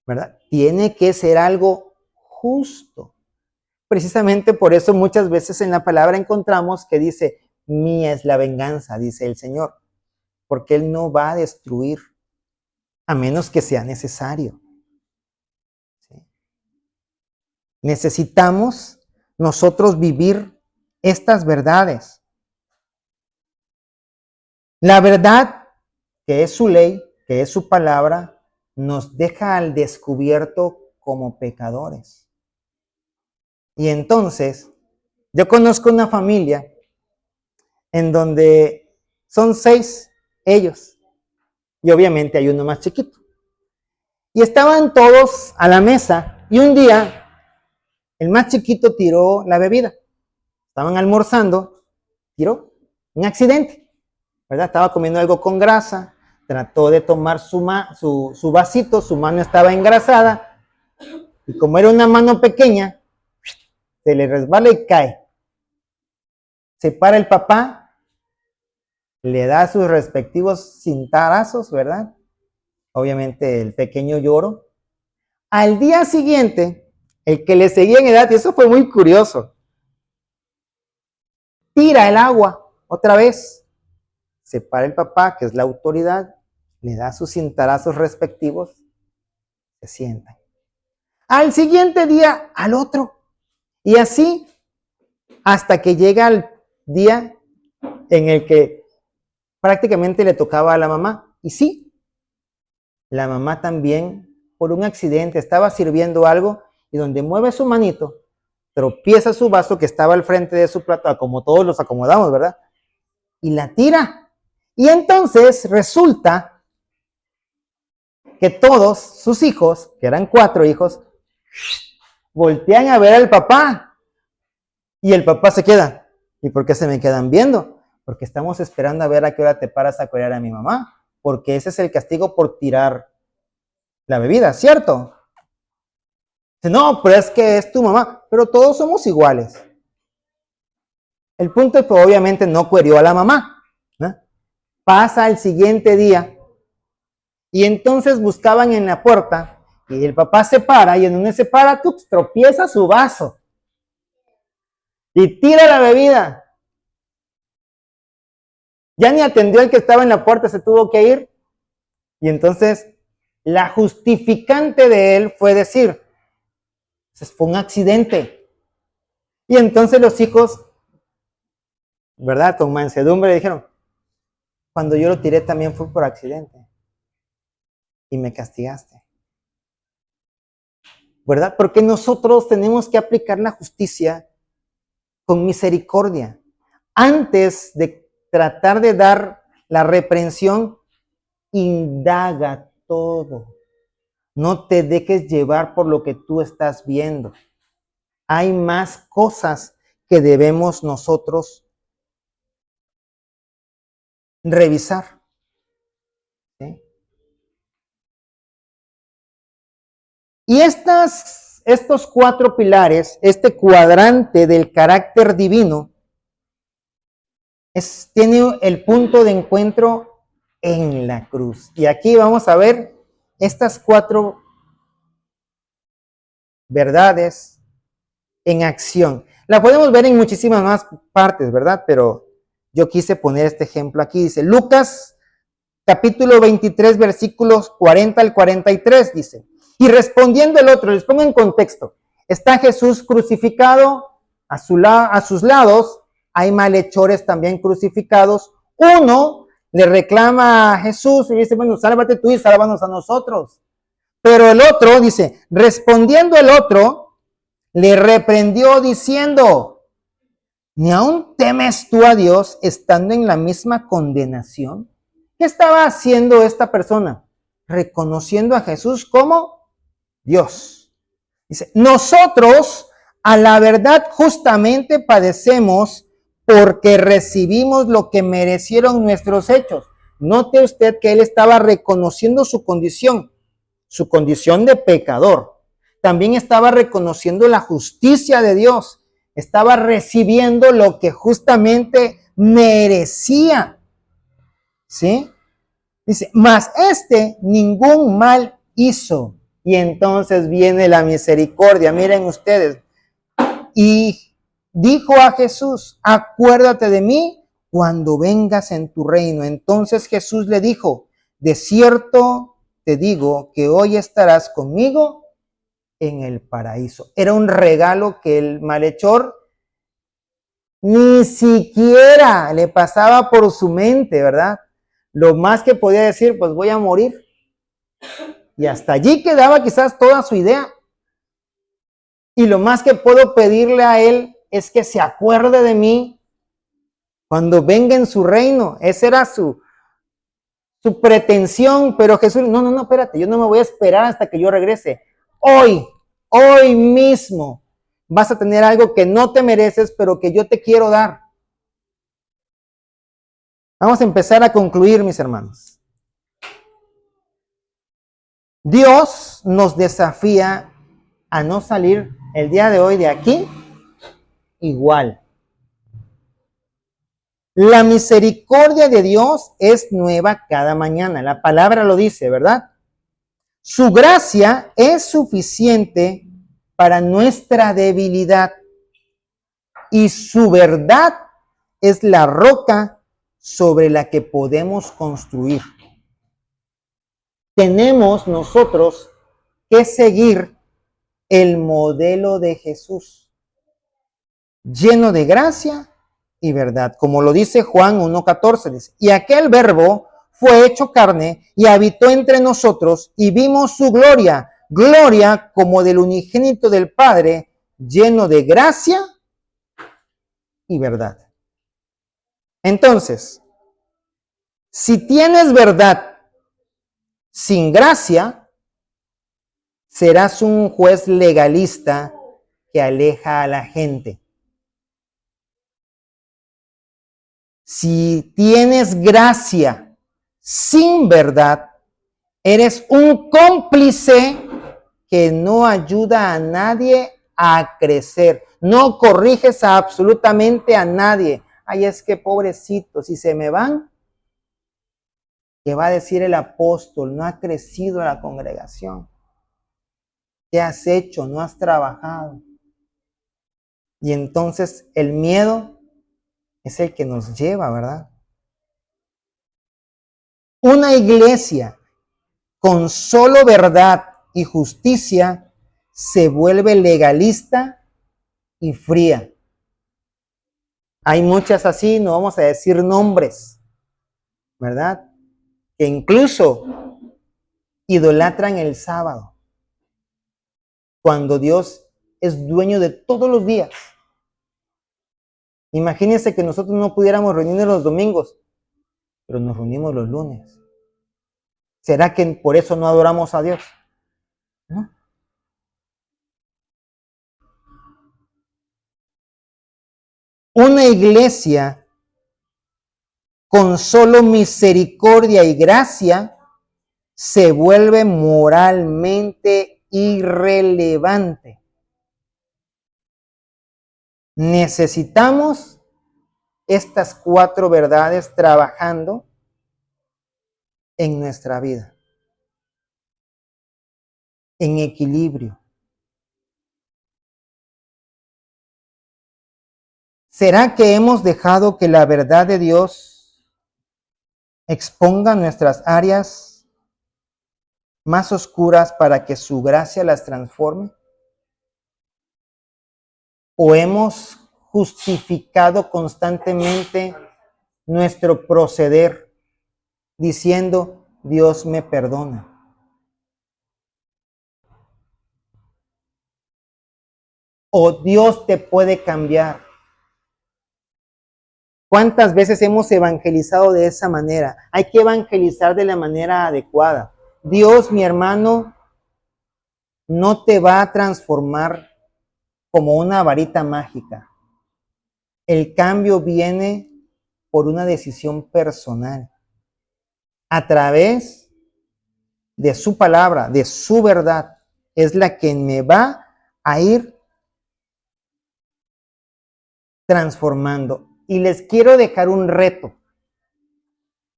¿verdad? Tiene que ser algo justo. Precisamente por eso muchas veces en la palabra encontramos que dice, mía es la venganza, dice el Señor, porque Él no va a destruir a menos que sea necesario. ¿Sí? Necesitamos nosotros vivir estas verdades. La verdad, que es su ley, que es su palabra, nos deja al descubierto como pecadores. Y entonces, yo conozco una familia en donde son 6 ellos, y obviamente hay uno más chiquito. Y estaban todos a la mesa, y un día el más chiquito tiró la bebida. Estaban almorzando, tiró un accidente, ¿verdad? Estaba comiendo algo con grasa, trató de tomar su vasito, su mano estaba engrasada, y como era una mano pequeña, se le resbala y cae. Se para el papá, le da sus respectivos cintarazos, ¿verdad? Obviamente el pequeño lloró. Al día siguiente, el que le seguía en edad, y eso fue muy curioso, tira el agua otra vez. Se para el papá, que es la autoridad, le da sus cintarazos respectivos, se sientan. Al siguiente día, al otro. Y así, hasta que llega el día en el que prácticamente le tocaba a la mamá. Y sí, la mamá también, por un accidente, estaba sirviendo algo y donde mueve su manito, tropieza su vaso que estaba al frente de su plato, como todos los acomodamos, ¿verdad? Y la tira. Y entonces resulta que todos sus hijos, que eran 4 hijos, voltean a ver al papá. Y el papá se queda. ¿Y por qué se me quedan viendo? Porque estamos esperando a ver a qué hora te paras a cuidar a mi mamá. Porque ese es el castigo por tirar la bebida, ¿cierto? No, pero es que es tu mamá. Pero todos somos iguales. El punto es que obviamente no cuerió a la mamá, ¿no? Pasa el siguiente día y entonces buscaban en la puerta y el papá se para y en donde se para, tropieza su vaso y tira la bebida. Ya ni atendió al que estaba en la puerta, se tuvo que ir. Y entonces la justificante de él fue decir, pues fue un accidente. Y entonces los hijos, ¿verdad? Con mansedumbre dijeron, cuando yo lo tiré también fue por accidente. Y me castigaste. ¿Verdad? Porque nosotros tenemos que aplicar la justicia con misericordia. Antes de tratar de dar la reprensión, indaga todo. No te dejes llevar por lo que tú estás viendo. Hay más cosas que debemos nosotros revisar. ¿Sí? Y estos 4 pilares, este cuadrante del carácter divino, tiene el punto de encuentro en la cruz. Y aquí vamos a ver estas 4 verdades en acción. La podemos ver en muchísimas más partes, ¿verdad? Pero yo quise poner este ejemplo aquí. Dice Lucas capítulo 23, versículos 40 al 43, dice, Y respondiendo el otro, les pongo en contexto, está Jesús crucificado, a sus lados hay malhechores también crucificados. Uno le reclama a Jesús y dice, bueno, sálvate tú y sálvanos a nosotros. Pero el otro dice, respondiendo el otro, le reprendió diciendo, ¿ni aún temes tú a Dios estando en la misma condenación? ¿Qué estaba haciendo esta persona? Reconociendo a Jesús como Dios. Dice, nosotros a la verdad justamente padecemos porque recibimos lo que merecieron nuestros hechos. Note usted que él estaba reconociendo su condición de pecador. También estaba reconociendo la justicia de Dios. Estaba recibiendo lo que justamente merecía. ¿Sí? Dice, mas ningún mal hizo. Y entonces viene la misericordia. Miren ustedes. Y dijo a Jesús, acuérdate de mí cuando vengas en tu reino. Entonces Jesús le dijo, de cierto te digo que hoy estarás conmigo en el paraíso. Era un regalo que el malhechor ni siquiera le pasaba por su mente, ¿verdad? Lo más que podía decir, pues voy a morir. Y hasta allí quedaba quizás toda su idea. Y lo más que puedo pedirle a él es que se acuerde de mí cuando venga en su reino. Esa era su pretensión, pero Jesús, no, espérate, yo no me voy a esperar hasta que yo regrese. Hoy mismo vas a tener algo que no te mereces, pero que yo te quiero dar. Vamos a empezar a concluir, mis hermanos. Dios nos desafía a no salir el día de hoy de aquí igual. La misericordia de Dios es nueva cada mañana. La palabra lo dice, ¿verdad? Su gracia es suficiente para nuestra debilidad y su verdad es la roca sobre la que podemos construir. Tenemos nosotros que seguir el modelo de Jesús, lleno de gracia y verdad. Como lo dice Juan 1:14, dice, y aquel verbo fue hecho carne y habitó entre nosotros y vimos su gloria, gloria como del unigénito del Padre, lleno de gracia y verdad. Entonces, si tienes verdad sin gracia, serás un juez legalista que aleja a la gente. Si tienes gracia sin verdad, eres un cómplice que no ayuda a nadie a crecer. No corriges absolutamente a nadie. Ay, es que pobrecito, si se me van, ¿qué va a decir el apóstol? No ha crecido la congregación. ¿Qué has hecho? No has trabajado. Y entonces el miedo es el que nos lleva, ¿verdad? Una iglesia con solo verdad y justicia se vuelve legalista y fría. Hay muchas así, no vamos a decir nombres, ¿verdad? Que incluso idolatran el sábado, cuando Dios es dueño de todos los días. Imagínense que nosotros no pudiéramos reunirnos los domingos, pero nos reunimos los lunes. ¿Será que por eso no adoramos a Dios? ¿No? Una iglesia con solo misericordia y gracia se vuelve moralmente irrelevante. Necesitamos estas 4 verdades trabajando en nuestra vida, en equilibrio. ¿Será que hemos dejado que la verdad de Dios exponga nuestras áreas más oscuras para que su gracia las transforme? ¿O hemos justificado constantemente nuestro proceder diciendo, Dios me perdona? ¿O Dios te puede cambiar? ¿Cuántas veces hemos evangelizado de esa manera? Hay que evangelizar de la manera adecuada. Dios, mi hermano, no te va a transformar como una varita mágica. El cambio viene por una decisión personal, a través de su palabra, de su verdad. Es la que me va a ir transformando. Y les quiero dejar un reto.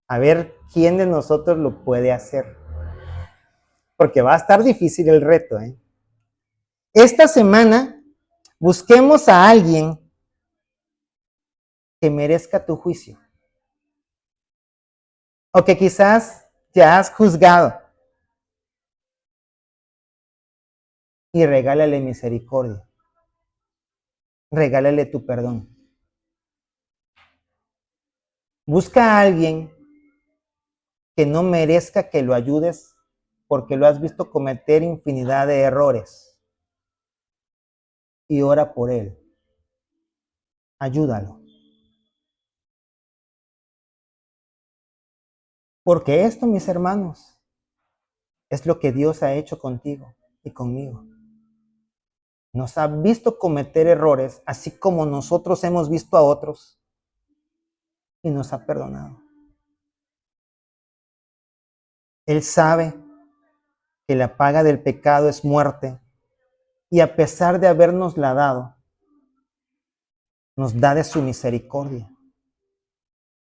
A ver quién de nosotros lo puede hacer. Porque va a estar difícil el reto, ¿eh? Esta semana busquemos a alguien que merezca tu juicio. O que quizás ya has juzgado. Y regálale misericordia. Regálale tu perdón. Busca a alguien que no merezca que lo ayudes porque lo has visto cometer infinidad de errores. Y ora por él. Ayúdalo. Porque esto, mis hermanos, es lo que Dios ha hecho contigo y conmigo. Nos ha visto cometer errores, así como nosotros hemos visto a otros, y nos ha perdonado. Él sabe que la paga del pecado es muerte, y a pesar de habernosla dado, nos da de su misericordia.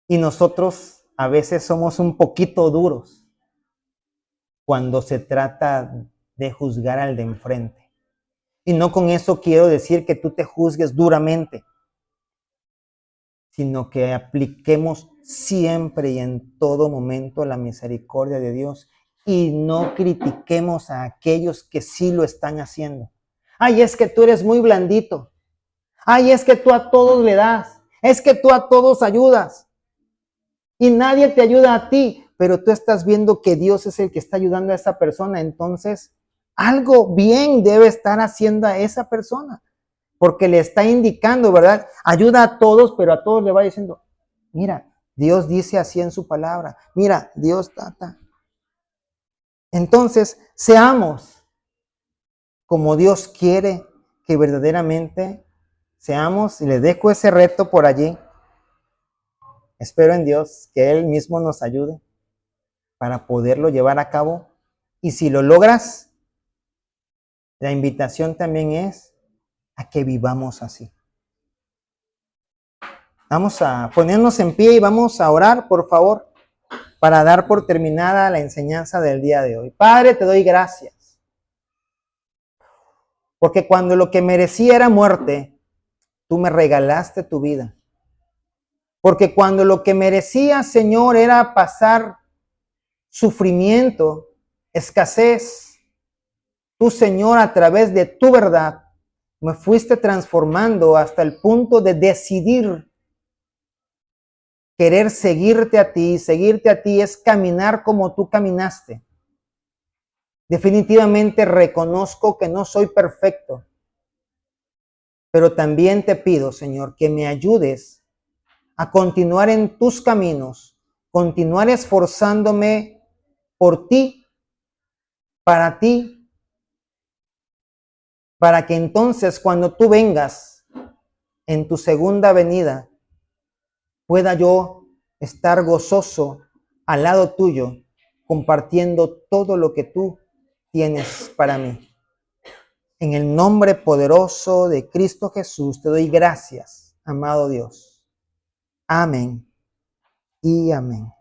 Y nosotros a veces somos un poquito duros cuando se trata de juzgar al de enfrente. Y no con eso quiero decir que tú te juzgues duramente, sino que apliquemos siempre y en todo momento la misericordia de Dios y no critiquemos a aquellos que sí lo están haciendo. Ay, es que tú eres muy blandito. Ay, es que tú a todos le das. Es que tú a todos ayudas. Y nadie te ayuda a ti, pero tú estás viendo que Dios es el que está ayudando a esa persona. Entonces, algo bien debe estar haciendo a esa persona, porque le está indicando, ¿verdad? Ayuda a todos, pero a todos le va diciendo, mira, Dios dice así en su palabra. Mira, Dios trata. Entonces, seamos como Dios quiere que verdaderamente seamos, y les dejo ese reto por allí. Espero en Dios que Él mismo nos ayude para poderlo llevar a cabo. Y si lo logras, la invitación también es a que vivamos así. Vamos a ponernos en pie y vamos a orar, por favor, para dar por terminada la enseñanza del día de hoy. Padre, te doy gracias, porque cuando lo que merecía era muerte, tú me regalaste tu vida. Porque cuando lo que merecía, Señor, era pasar sufrimiento, escasez, tú, Señor, a través de tu verdad, me fuiste transformando hasta el punto de decidir querer seguirte a ti. Seguirte a ti es caminar como tú caminaste. Definitivamente reconozco que no soy perfecto, pero también te pido, Señor, que me ayudes a continuar en tus caminos, continuar esforzándome por ti, para que entonces cuando tú vengas en tu segunda venida, pueda yo estar gozoso al lado tuyo, compartiendo todo lo que tú tienes para mí. En el nombre poderoso de Cristo Jesús te doy gracias, amado Dios. Amén y amén.